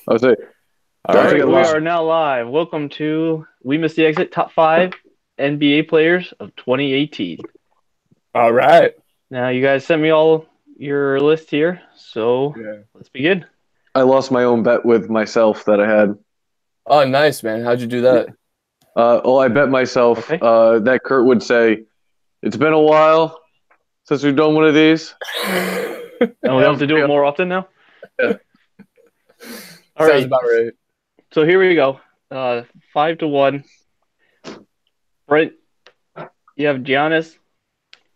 I was say, All don't right. forget We last. are now live. Welcome to We Missed the Exit Top 5 NBA Players of 2018. All right. Now, you guys sent me all your list here, so Yeah. let's begin. I lost my own bet with myself that I had. Oh, nice, man. How'd you do that? I bet myself Okay. that Kurt would say, "It's been a while since we've done one of these." And we have to do it more often now? Yeah. All Sounds right. about right. So here we go. 5-1. Brent, you have Giannis,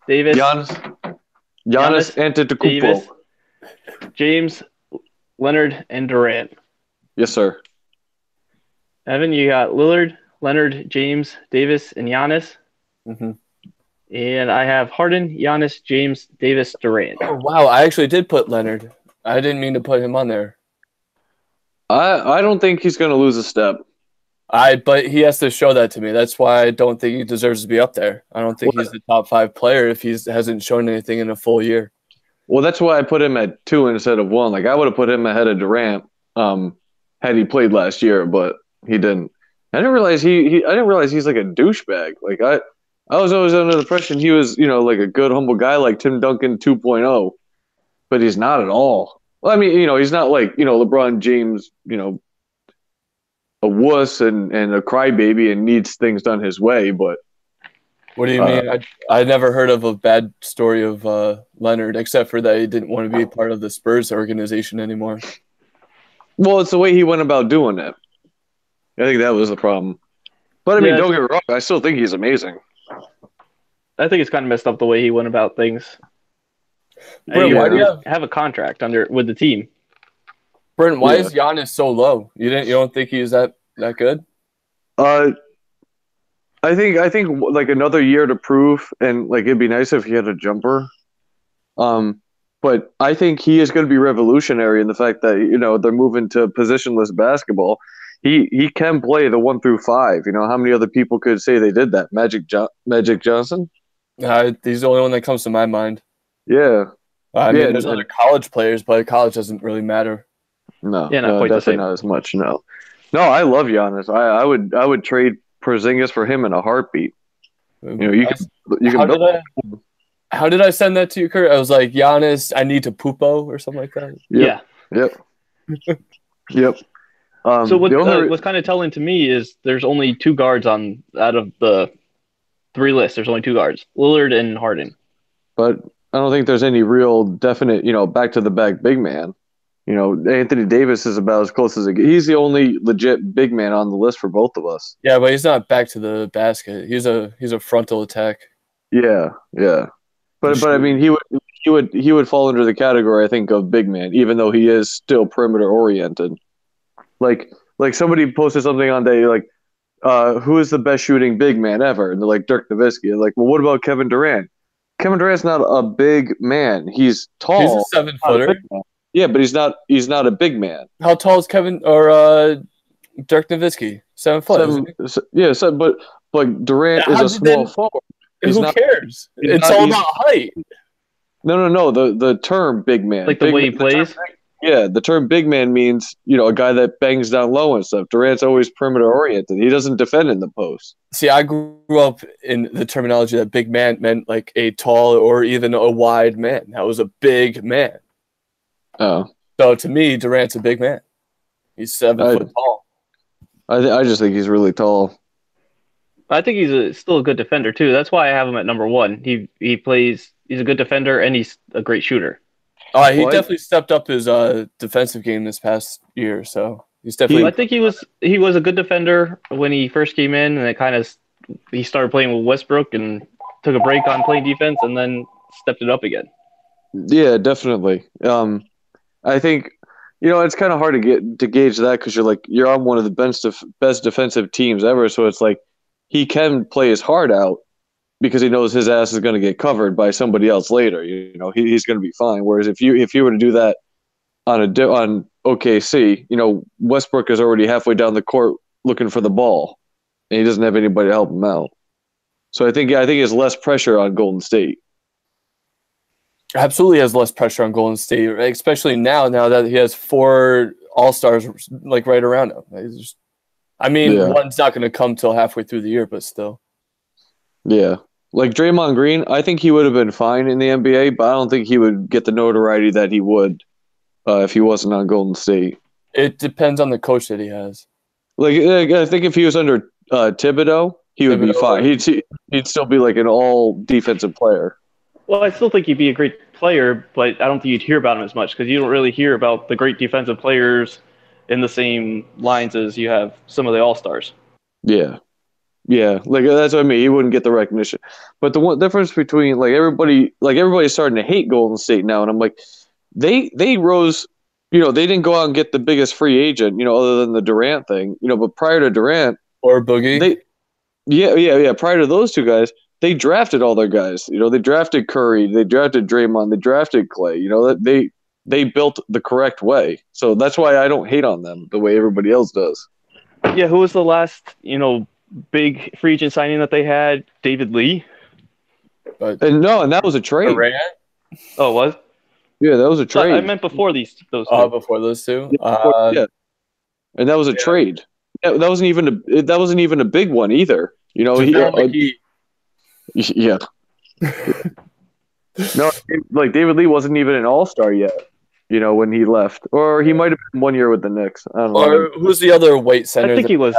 Davis, Giannis Giannis, Antetokounmpo. Davis, James, Leonard, and Durant. Yes, sir. Evan, you got Lillard, Leonard, James, Davis, and Giannis. Mm-hmm. And I have Harden, Giannis, James, Davis, Durant. Oh, wow. I actually did put Leonard. I didn't mean to put him on there. I don't think he's going to lose a step. But he has to show that to me. That's why I don't think he deserves to be up there. I don't think he's the top 5 player if he hasn't shown anything in a full year. Well, that's why I put him at 2 instead of 1. Like I would have put him ahead of Durant had he played last year, but he didn't. I didn't realize I didn't realize he's like a douchebag. Like I was always under the impression he was, like a good humble guy like Tim Duncan 2.0, but he's not at all. Well, I mean, he's not like, LeBron James, a wuss and a crybaby and needs things done his way, but What do you mean? I never heard of a bad story of Leonard, except for that he didn't want to be a part of the Spurs organization anymore. well, it's the way he went about doing it. I think that was the problem. But I mean, Yeah, don't get me wrong, I still think he's amazing. I think it's kind of messed up the way he went about things. Brent, You why do you have a contract with the team? Brent, why Yeah. is Giannis so low? You don't think he's that good? I think like another year to prove, and like it'd be nice if he had a jumper. But I think he is going to be revolutionary in the fact that they're moving to positionless basketball. He can play the 1 through 5. How many other people could say they did that? Magic Johnson. He's the only one that comes to my mind. Yeah. I Yeah, mean, there's other college players, but college doesn't really matter. No, Yeah, not no, quite the definitely same. not as much. No, I love Giannis. I would trade Porzingis for him in a heartbeat. You can How did I send that to you, Kurt? I was like, Giannis, I need to poopo or something like that. Yep. Yeah. Yep. So what's kind of telling to me is there's only 2 guards out of the 3 lists. There's only 2 guards, Lillard and Harden. But I don't think there's any real definite, back to the back big man. Anthony Davis is about as close as he's the only legit big man on the list for both of us. Yeah, but he's not back to the basket. He's a frontal attack. Yeah. But I mean, he would fall under the category, I think, of big man, even though he is still perimeter oriented. Like somebody posted something on day like, who is the best shooting big man ever? And they're like Dirk Nowitzki. Like, well, what about Kevin Durant? Kevin Durant's not a big man. He's tall. He's a 7-footer. Yeah, but he's not a big man. How tall is Kevin or Dirk Nowitzki? 7 foot. But like Durant is a small forward. Who cares? It's all about height. No. The term big man, Like the way he plays. The term big man means a guy that bangs down low and stuff. Durant's always perimeter oriented. He doesn't defend in the post. See, I grew up in the terminology that big man meant like a tall or even a wide man. That was a big man. Oh, so to me, Durant's a big man. He's 7 foot tall. I just think he's really tall. I think he's still a good defender too. That's why I have him at number 1. He plays. He's a good defender and he's a great shooter. He definitely stepped up his defensive game this past year. So he's definitely. I think he was a good defender when he first came in, and he started playing with Westbrook and took a break on playing defense, and then stepped it up again. Yeah, definitely. I think it's kind of hard to gauge that because you're on one of the best defensive teams ever. So it's like he can play his heart out because he knows his ass is going to get covered by somebody else later. He's going to be fine. Whereas if you were to do that on OKC, Westbrook is already halfway down the court looking for the ball, and he doesn't have anybody to help him out. So I think there's less pressure on Golden State. Absolutely has less pressure on Golden State, especially now that he has 4 all-stars like right around him. Yeah. One's not going to come till halfway through the year, but still. Yeah. Like Draymond Green, I think he would have been fine in the NBA, but I don't think he would get the notoriety that he would if he wasn't on Golden State. It depends on the coach that he has. Like I think if he was under Thibodeau, he would be fine. He'd still be like an all defensive player. Well, I still think he'd be a great player, but I don't think you'd hear about him as much because you don't really hear about the great defensive players in the same lines as you have some of the all-stars. Yeah. Yeah, like that's what I mean. He wouldn't get the recognition. But the one difference between everybody's starting to hate Golden State now, and I'm like, they rose, they didn't go out and get the biggest free agent, other than the Durant thing, but prior to Durant or Boogie, prior to those two guys, they drafted all their guys. They drafted Curry, they drafted Draymond, they drafted Clay. They built the correct way. So that's why I don't hate on them the way everybody else does. Yeah, who was the last, big free agent signing that they had? David Lee. And that was a trade. Durant? Oh, it was? Yeah, that was a trade. I meant before those two. Before those two. Yeah. And that was a trade. That wasn't even a big one either. Yeah. No, like David Lee wasn't even an all-star yet. When he left, or he might have been 1 year with the Knicks. I don't know. Or who's the other white center? I think he was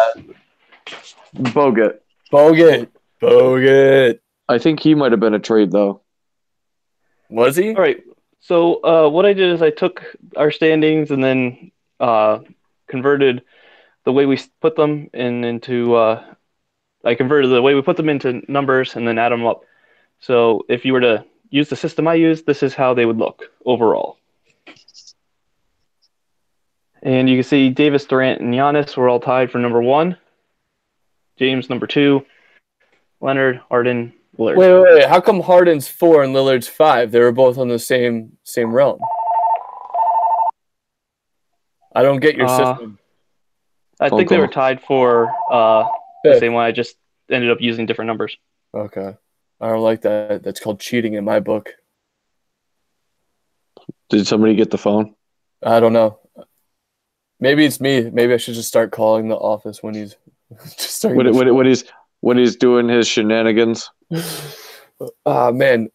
Bogut. I think he might have been a trade though. Was he? All right. So what I did is I took our standings and then converted the way we put them into. I converted the way we put them into numbers and then add them up. So if you were to use the system I used, this is how they would look overall. And you can see Davis, Durant, and Giannis were all tied for number 1. James, number 2. Leonard, Harden, Lillard. Wait. How come Harden's 4 and Lillard's 5? They were both on the same realm. I don't get your system. I think they were tied for the same one. I just ended up using different numbers. Okay. I don't like that. That's called cheating in my book. Did somebody get the phone? I don't know. Maybe it's me. Maybe I should just start calling the office when he's just when he's doing his shenanigans. Man,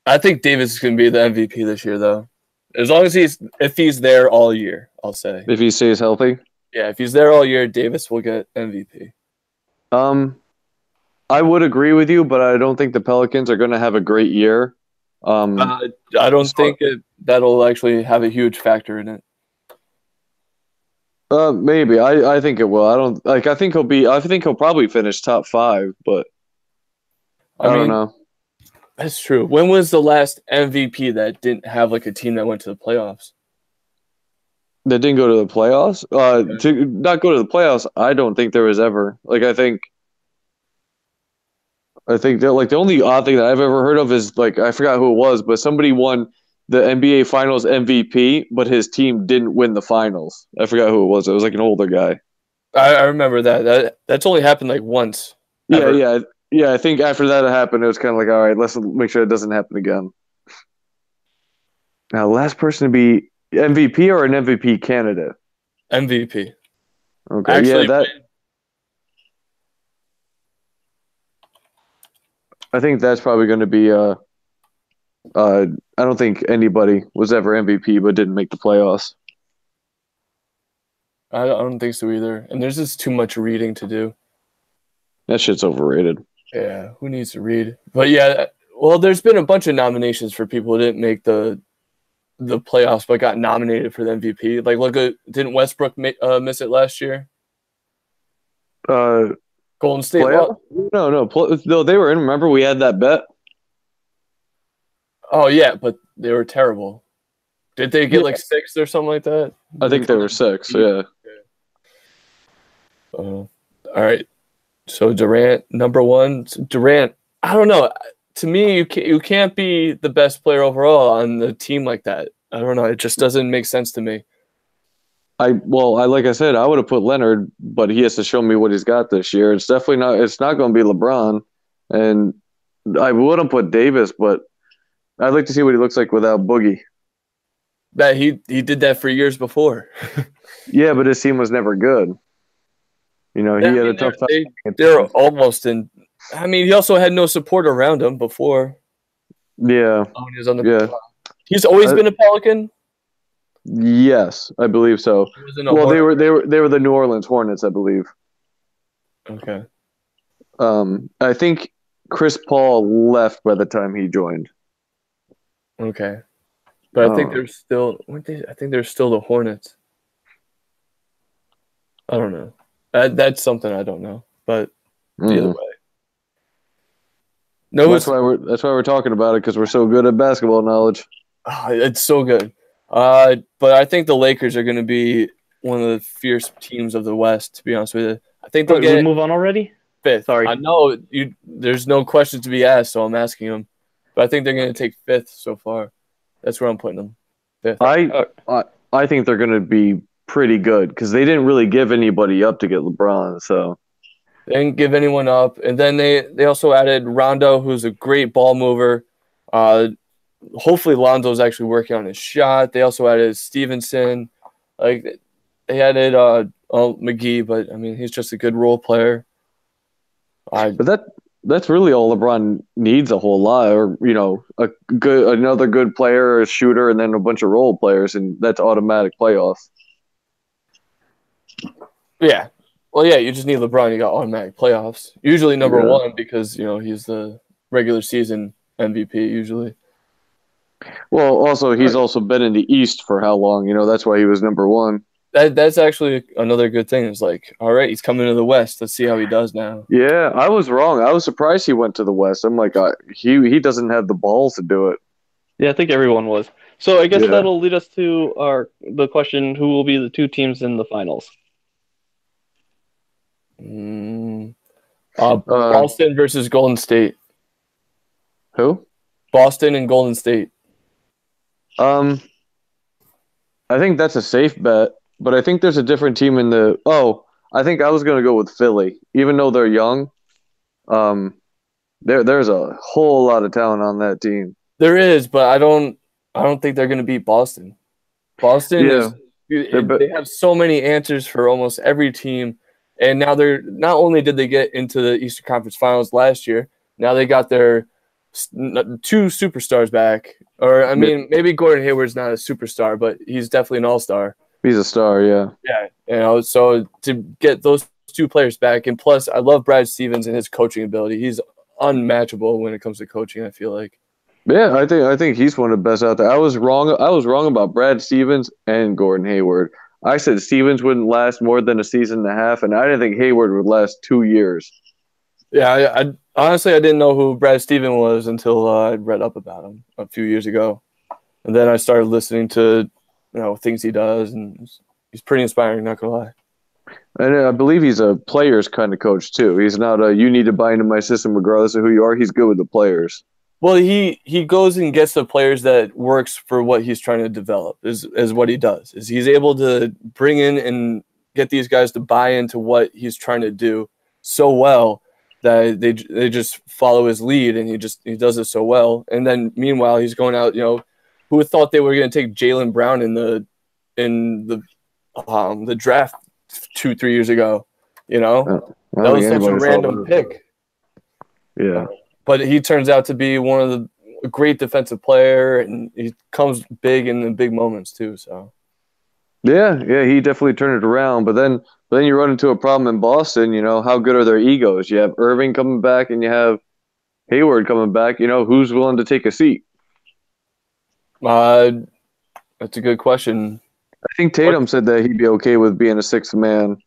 I think Davis is going to be the MVP this year, though. As long as if he's there all year, I'll say. If he stays healthy. Yeah, if he's there all year, Davis will get MVP. I would agree with you, but I don't think the Pelicans are going to have a great year. I don't think that'll actually have a huge factor in it. Maybe I think it will. I think he'll probably finish top 5, but I don't know. That's true. When was the last MVP that didn't have like a team that went to the playoffs? That didn't go to the playoffs? To not go to the playoffs, I don't think there was ever. I think that the only odd thing that I've ever heard of is I forgot who it was, but somebody won the NBA Finals MVP, but his team didn't win the finals. I forgot who it was. It was an older guy. I remember that. That's only happened once. Yeah. I think after that happened, it was kind of all right, let's make sure it doesn't happen again. Now, last person to be MVP or an MVP candidate? MVP. Okay. Actually, I think that's probably going to be I don't think anybody was ever MVP but didn't make the playoffs. I don't think so either. And there's just too much reading to do. That shit's overrated. Yeah, who needs to read? But yeah, well, there's been a bunch of nominations for people who didn't make the playoffs but got nominated for the MVP. Look at, didn't Westbrook miss it last year? Golden State. No, they were in. Remember, we had that bet. Oh yeah, but they were terrible. Did they get 6 or something like that? I think they were 6. Yeah. All right. So Durant, number 1. Durant, I don't know. To me, you can't be the best player overall on the team like that. I don't know. It just doesn't make sense to me. Like I said, I would have put Leonard, but he has to show me what he's got this year. It's definitely not. It's not going to be LeBron, and I wouldn't put Davis, but I'd like to see what he looks like without Boogie. That he did that for years before. Yeah, but his team was never good. He Yeah, had a tough time. they're almost in. I mean, he also had no support around him before. Yeah, When he was on the. yeah. He's always Uh, been a Pelican. Yes, I believe so. He wasn't a Well, Hornet. they were the New Orleans Hornets, I believe. Okay. I think Chris Paul left by the time he joined. Okay. But I think Oh. they're still. I think they're still the Hornets. I don't know. That's something I don't know. But either way, no, That's why we're talking about it, because we're so good at basketball knowledge. it's so good. But I think the Lakers are going to be one of the fierce teams of the West. To be honest with you, I think they'll We get move on already? fifth. Sorry. I know you. There's no questions to be asked, so I'm asking them. But I think they're going to take fifth so far. That's where I'm putting them. Fifth. I think they're going to be pretty good, because they didn't really give anybody up to get LeBron. So They didn't give anyone up, and then they also added Rondo, who's a great ball mover. Hopefully Lonzo's actually working on his shot. They also added Stevenson, like they added McGee, but I mean he's just a good role player. but that's really all LeBron needs, a whole lot, or another good player, a shooter, and then a bunch of role players, and that's automatic playoffs. Yeah. Well, yeah, you just need LeBron. You got automatic playoffs. Usually number Yeah. one because he's the regular season MVP usually. Well, also he's also been in the East for how long? That's why he was number one. That's actually another good thing. It's like, all right, he's coming to the West. Let's see how he does now. Yeah, I was wrong. I was surprised he went to the West. I'm like, he doesn't have the balls to do it. Yeah, I think everyone was. So I guess Yeah. that'll lead us to the question: who will be the two teams in the finals? Boston versus Golden State. Who? Boston and Golden State. I think that's a safe bet, but I think there's a different team in the. Oh, I think I was gonna go with Philly, even though they're young. There's a whole lot of talent on that team. There is, but I don't think they're gonna beat Boston. Boston they have so many answers for almost every team, and now they're not only did they get into the Eastern Conference Finals last year, now they got their two superstars back. Or I mean, maybe Gordon Hayward's not a superstar, but he's definitely an all-star. He's a star, yeah. Yeah, so to get those two players back, and plus, I love Brad Stevens and his coaching ability. He's unmatchable when it comes to coaching, I feel like. Yeah, I think he's one of the best out there. I was wrong about Brad Stevens and Gordon Hayward. I said Stevens wouldn't last more than a season and a half, and I didn't think Hayward would last 2 years. Yeah, I honestly I didn't know who Brad Stevens was until I read up about him a few years ago, and then I started listening to things he does, and he's pretty inspiring. Not gonna lie. And I believe he's a players kind of coach too. He's not a you need to buy into my system regardless of who you are. He's good with the players. Well, he goes and gets the players that works for what he's trying to develop. Is what he does. Is he's able to bring in and get these guys to buy into what he's trying to do so well that they just follow his lead, and he does it so well. And then meanwhile, he's going out. Who would thought they were going to take Jaylen Brown in the draft 2-3 years ago? That was such a random pick. Yeah. But he turns out to be one of a great defensive player, and he comes big in the big moments too. So, yeah, he definitely turned it around. But then you run into a problem in Boston. How good are their egos? You have Irving coming back, and you have Hayward coming back. Who's willing to take a seat? That's a good question. I think Tatum said that he'd be okay with being a sixth man.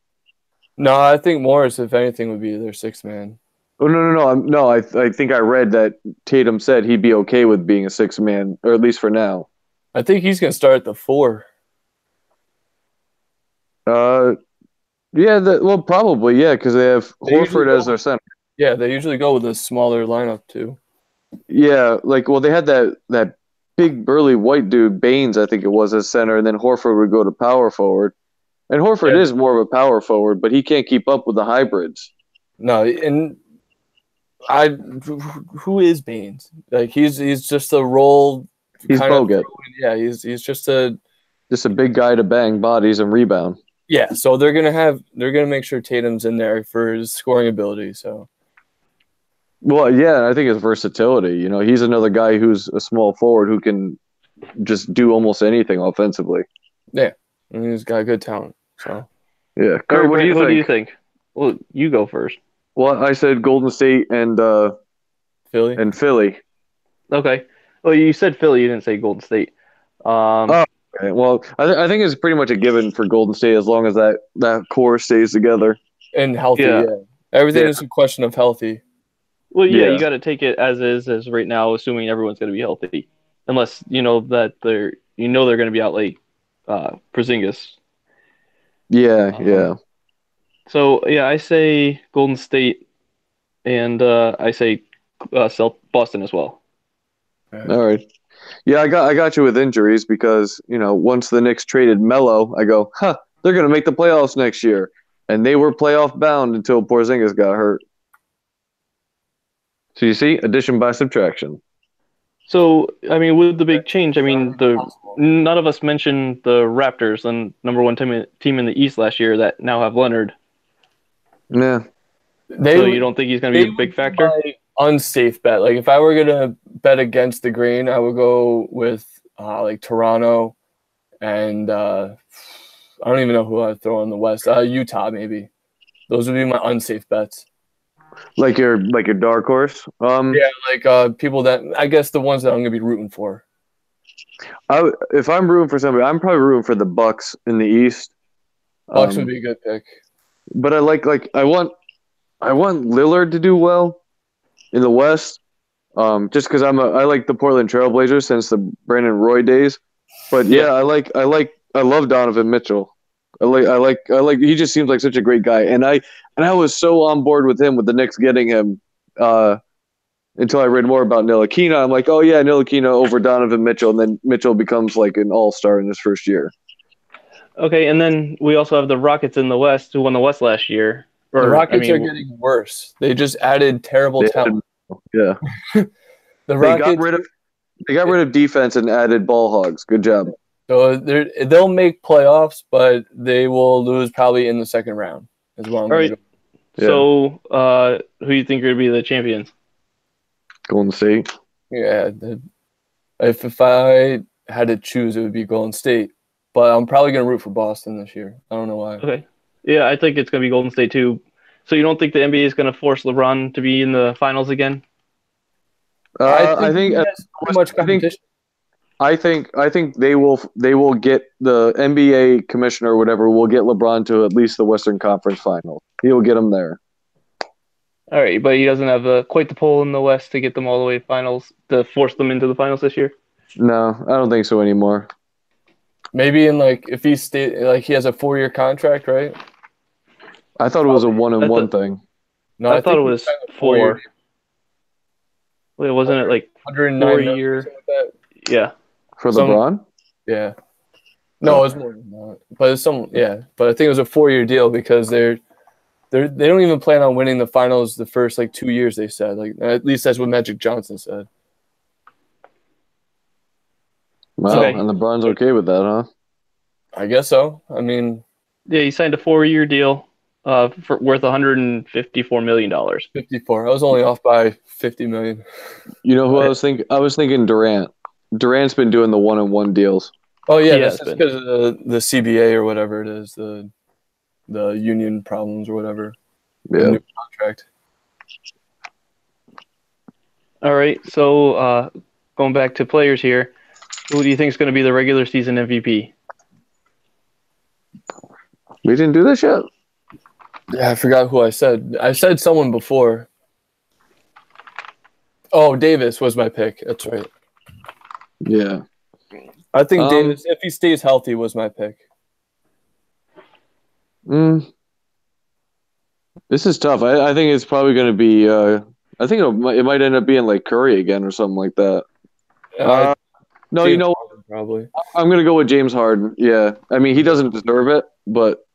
No, I think Morris, if anything, would be their sixth man. Oh no! I think I read that Tatum said he'd be okay with being a sixth man, or at least for now. I think he's going to start at the 4. Yeah. Well, probably because they have Horford as their center. Yeah, they usually go with a smaller lineup too. Yeah, they had that big burly white dude Baines, I think it was, as center, and then Horford would go to power forward. And Horford is more of a power forward, but he can't keep up with the hybrids. No, and who is Baines? Like he's just a role He's kind of Bogut, he's just a just a big guy to bang bodies and rebound. yeah. So they're gonna make sure Tatum's in there for his scoring ability. So Well, yeah, I think his versatility. You know, he's another guy who's a small forward who can just do almost anything offensively. yeah, and he's got good talent. So Yeah, All Kurt, right, what do Brent, you who do you think? think? Well, you go first. Well, I said Golden State Philly. and Philly. Okay. Well, you said Philly. You didn't say Golden State. Um, Oh, okay. Well, I think it's pretty much a given for Golden State as long as that core stays together. And healthy, yeah. yeah. Everything Yeah, is a question of healthy. Well, yeah, you yeah, got to take it as is, as right now, assuming everyone's going to be healthy, unless you know that they're going to be out late. Porzingis. yeah, Um, yeah. so yeah, I say Golden State, and I say Boston as well. Right. All right. Yeah, I got you with injuries because once the Knicks traded Melo, I go, huh, they're gonna make the playoffs next year, and they were playoff bound until Porzingis got hurt. So you see, addition by subtraction. So I mean, with the big change, I Not mean, the impossible. none of us mentioned the Raptors, the number one team in the East last year, that now have Leonard. Yeah, They So you would don't think he's going to they be a big would be factor? my unsafe bet. Like if I were gonna bet against the grain, I would go with like Toronto and I don't even know who I'd throw in the West. Utah maybe. Those would be my unsafe bets. like your dark horse. Yeah, like people that I guess the ones that I'm gonna be rooting for. If I'm rooting for somebody, I'm probably rooting for the Bucks in the East. Bucks would Um, be a good pick. but I want Lillard to do well in the West. Just because I like the Portland Trailblazers since the Brandon Roy days. But yeah, Yeah. I love Donovan Mitchell. I like he just seems like such a great guy, and I was so on board with him with the Knicks getting him until I read more about Ntilikina. I'm like, oh yeah, Ntilikina over Donovan Mitchell, and then Mitchell becomes like an all-star in his first year. Okay, and then we also have the Rockets in the West, who won the West last year. The Or I Rockets are mean, getting worse. They just added terrible They talent. yeah, The they got Rockets, rid of they got rid of defense and added ball hogs. Good job. so they'll make playoffs, but they will lose probably in the second round. Is what I'm all gonna right. go. Yeah, So, who do you think are going to be the champions? Golden State. Yeah, if I had to choose, it would be Golden State. But I'm probably gonna root for Boston this year. I don't know why. Okay. Yeah, I think it's going to be Golden State too. So you don't think the NBA is going to force LeBron to be in the finals again? I I think think he has too much I think competition. I think they will get the NBA commissioner or whatever will get LeBron to at least the Western Conference Finals. He will get him there. All right, but he doesn't have quite the pull in the West to get them all the way to finals to force them into the finals this year. No, I don't think so anymore. Maybe in like if he stay like he has a 4-year contract, right? I thought it was a one and I one thought thing No, I I thought think it he was signed a 4-year 4. Wait, wasn't it like 109 4 million or year? something like that. Yeah. for Some LeBron. yeah. No, it was more than that. But it's some yeah. But I think it was a 4-year deal because they don't even plan on winning the finals the first like 2 years. They said like at least that's what Magic Johnson said. Wow, Okay. and LeBron's okay with that, huh? I guess so. I mean, Yeah, he signed a 4-year deal for worth $154 million. 54. I was only off by 50 million. You know who I Okay. was thinking? I was thinking Durant. Durant's been doing the one and one deals. Oh yeah, He that's has just been. because of the CBA or whatever it is, the union problems or whatever. The Yeah. new contract. All right, so going back to players here, who do you think is going to be the regular season MVP? We didn't do this yet. Yeah, I forgot who I said. I said someone before. Oh, Davis was my pick. That's right. Yeah. I think Um, Davis, if he stays healthy, was my pick. mm, this is tough. I think it's probably going to be. I think it might end up being like Curry again or something like that. Uh, No, you James know, Harden, probably. I'm going to go with James Harden. Yeah. I mean, he doesn't deserve it, but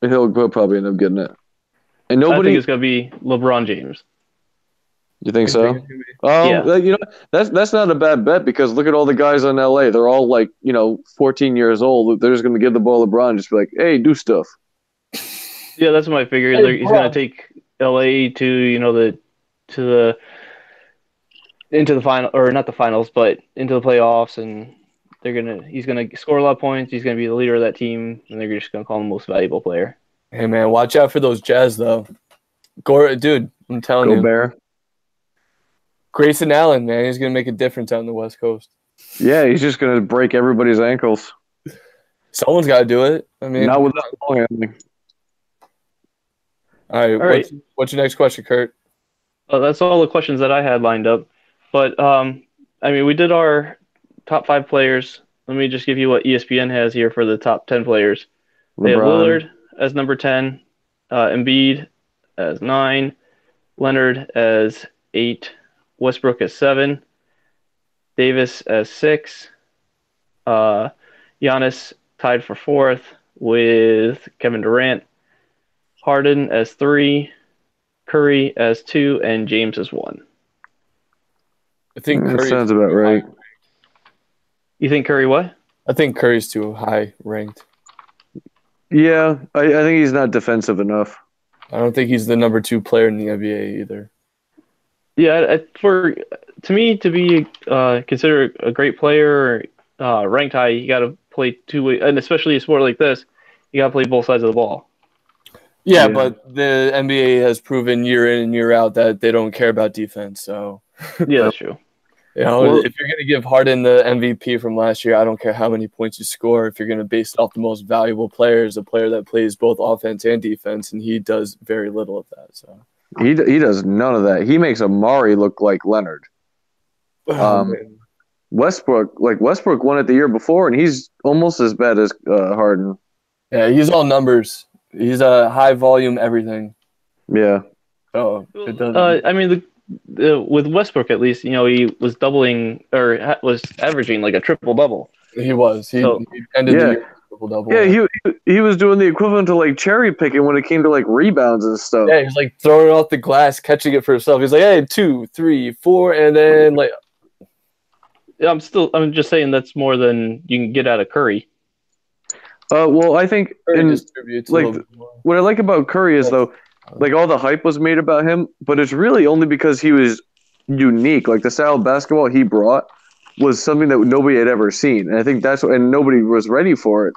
he'll probably end up getting it. And I think nobody. it's going to be LeBron James. You think I think so? it's gonna be- Yeah. You know, that's not a bad bet because look at all the guys on LA. They're all like, 14 years old. They're just going to give the ball to LeBron, just be like, "Hey, do stuff." Yeah, that's what I figured. Hey, He's going bro. to take LA to to the into the final, or not the finals, but into the playoffs, and he's gonna score a lot of points. He's gonna be the leader of that team, and they're just gonna call him the most valuable player. Hey man, watch out for those Jazz though. Dude, I'm telling Go you, Bear. Grayson Allen, man, he's gonna make a difference out on the West Coast. Yeah, he's just going to break everybody's ankles. Someone's got to do it. I mean, Not with that ball handling. all right. All right. What's your next question, Kurt? That's all the questions that I had lined up. But I mean, we did our top 5 players. Let me just give you what ESPN has here for the top 10 players. They have LeBron. Lillard as number 10, Embiid as 9, Leonard as 8, Westbrook as 7, Davis as 6, Giannis tied for 4th with Kevin Durant, Harden as 3, Curry as 2, and James as 1. I think That Curry's sounds about too right. high. You think Curry what? I think Curry's too high ranked. Yeah, I think he's not defensive enough. I don't think he's the number 2 player in the NBA either. Yeah, to me to be considered a great player, ranked high, you got to play 2 way, and especially a sport like this, you got to play both sides of the ball. Yeah, Yeah. but the NBA has proven year in and year out that they don't care about defense. So, Yeah, that's true. Well- if you're going to give Harden the MVP from last year, I don't care how many points you score. If you're going to base it off the most valuable players, a player that plays both offense and defense, and he does very little of that. So He does none of that. He makes Amari look like Leonard. man. Westbrook won it the year before, and he's almost as bad as Harden. Yeah, he's all numbers. He's a high volume everything. Yeah, So it doesn't. I mean, with Westbrook at least, he was doubling or was averaging like a triple double. He was. He ended the year with triple double. yeah. He was doing the equivalent to like cherry picking when it came to like rebounds and stuff. Yeah, he's like throwing it off the glass, catching it for himself. He's like, hey, 2, 3, 4, and then like. Yeah, I'm just saying that's more than you can get out of Curry. Well, I think Curry distributes a like little bit more. what I like about Curry is though, like all the hype was made about him, but it's really only because he was unique. Like the style of basketball he brought was something that nobody had ever seen, and I think and nobody was ready for it,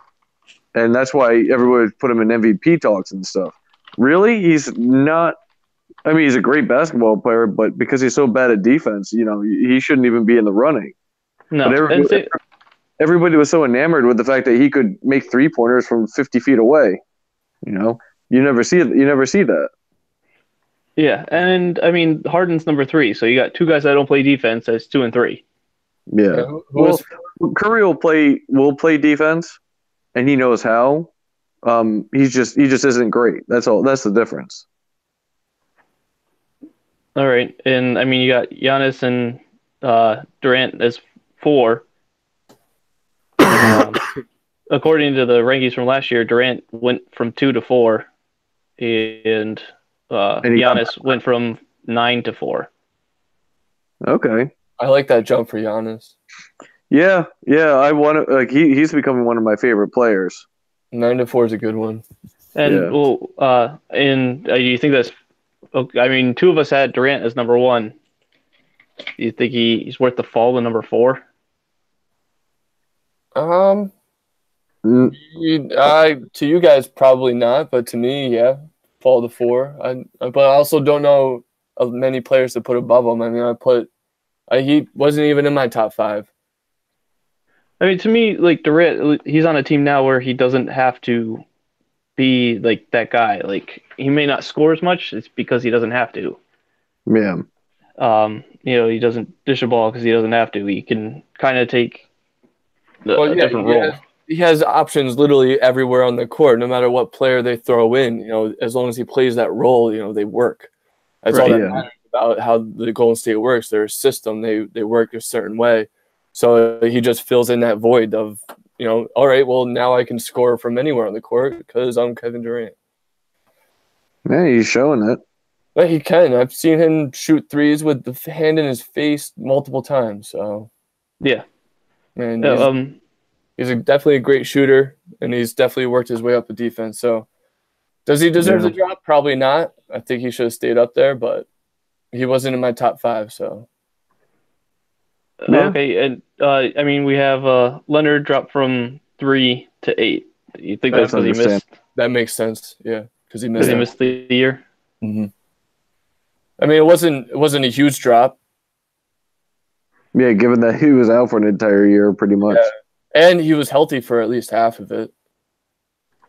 and that's why everybody put him in MVP talks and stuff. Really, he's not. I mean, he's a great basketball player, but because he's so bad at defense, he shouldn't even be in the running. No, But everybody was so enamored with the fact that he could make 3-pointers from 50 feet away. You never see it. You never see that. yeah, and I mean Harden's number 3, so you got 2 guys that don't play defense as 2 and 3. Yeah. Well, Curry will play defense, and he knows how. He just isn't great. That's all. That's the difference. All right, and I mean you got Giannis and Durant as 4. According to the rankings from last year, Durant went from 2 to 4, and Giannis went from 9 to 4. Okay. I like that jump for Giannis. Yeah. I want to he's becoming one of my favorite players. 9 to 4 is a good one. And you think that's? I mean, 2 of us had Durant as number 1. Do you think he's worth the fall to number 4? To you guys probably not, but to me, yeah, fall to 4. But I also don't know of many players to put above him. I mean, he wasn't even in my top 5. I mean, to me, like Durant, he's on a team now where he doesn't have to be like that guy. Like he may not score as much. It's because he doesn't have to. Yeah. He doesn't dish a ball because he doesn't have to. He can kind of take a different role. He has options literally everywhere on the court, no matter what player they throw in. As long as he plays that role, they work. That's all that matters about how the Golden State works. Their system, they work a certain way. So he just fills in that void of, all right, well, now I can score from anywhere on the court because I'm Kevin Durant. Man, he's showing it. But he can. I've seen him shoot threes with the hand in his face multiple times. So, Yeah. man, Yeah, definitely a great shooter, and he's definitely worked his way up the defense. So, does he deserve Yeah. the drop? Probably not. I think he should have stayed up there, but he wasn't in my top 5. So, Yeah. okay, and I mean we have Leonard drop from 3 to 8. You think that's That's because he understandable. missed that makes sense. Yeah, because he because missed he that. missed the year? Mm-hmm. I mean, it wasn't a huge drop. Yeah, given that he was out for an entire year, pretty much. Yeah. And he was healthy for at least half of it.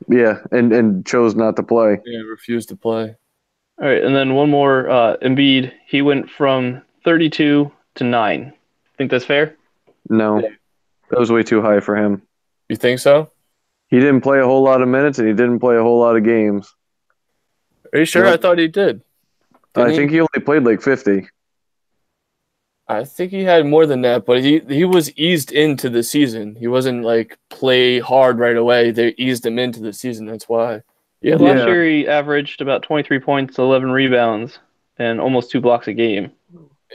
Yeah, and chose not to play. Yeah, refused to play. All right, and then one more, Embiid. He went from 32 to 9. Think that's fair? No, that was way too high for him. You think so? He didn't play a whole lot of minutes, and he didn't play a whole lot of games. Are you sure? Yep. I thought he did. I Didn't think he only played like 50. I think he had more than that, but he was eased into the season. He wasn't like play hard right away. They eased him into the season. That's why. Yeah, Yeah. last year he averaged about 23 points, 11 rebounds, and almost 2 blocks a game.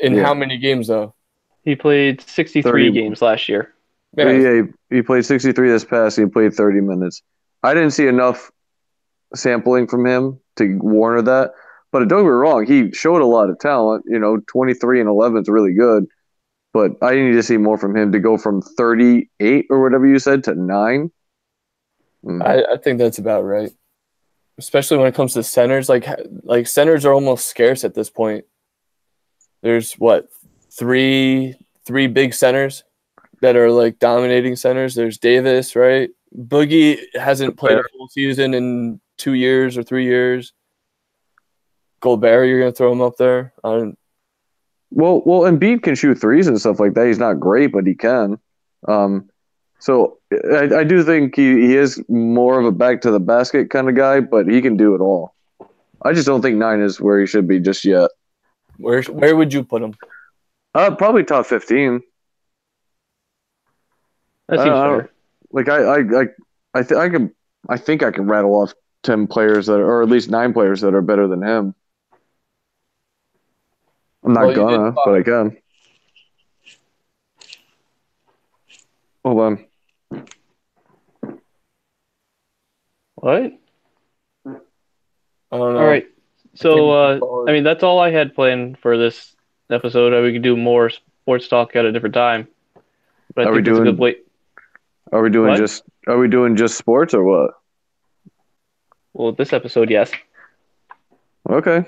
In Yeah. how many games though? He played 63 30. games last year. Yeah, he played 63 this past. He played 30 minutes. I didn't see enough sampling from him to warrant that. But don't get me wrong, he showed a lot of talent. 23 and 11 is really good. But I need to see more from him to go from 38 or whatever you said to 9. I think that's about right. Especially when it comes to centers, like centers are almost scarce at this point. There's what three big centers that are like dominating centers. There's Davis, right? Boogie hasn't played a full season in 2 years or 3 years. Gobert, you're gonna throw him up there? Well, Embiid can shoot threes and stuff like that. He's not great, but he can. So I do think he is more of a back to the basket kind of guy, but he can do it all. I just don't think 9 is where he should be just yet. Where would you put him? Probably top 15. That seems fair. Like I think I can rattle off 10 players or at least 9 players that are better than him. I'm not gonna, but I can. Hold on. What? I don't know. All right. So, I mean, that's all I had planned for this episode. We could do more sports talk at a different time. But I think that's a good way. Are we doing just sports or what? Well, this episode, yes. Okay.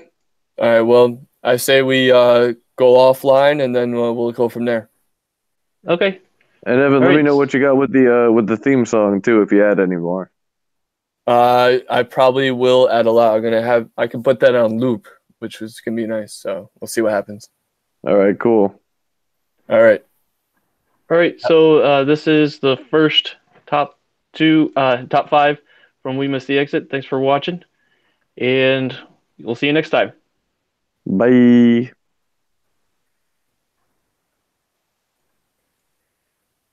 All right. Well, I say we go offline and then we'll go from there. Okay. And Evan, let me know what you got with the theme song too, if you add any more. I probably will add a lot. I can put that on loop, which is gonna be nice. So we'll see what happens. All right, cool. All right. So this is the first top 5 from We Missed the Exit. Thanks for watching, and we'll see you next time. Bye.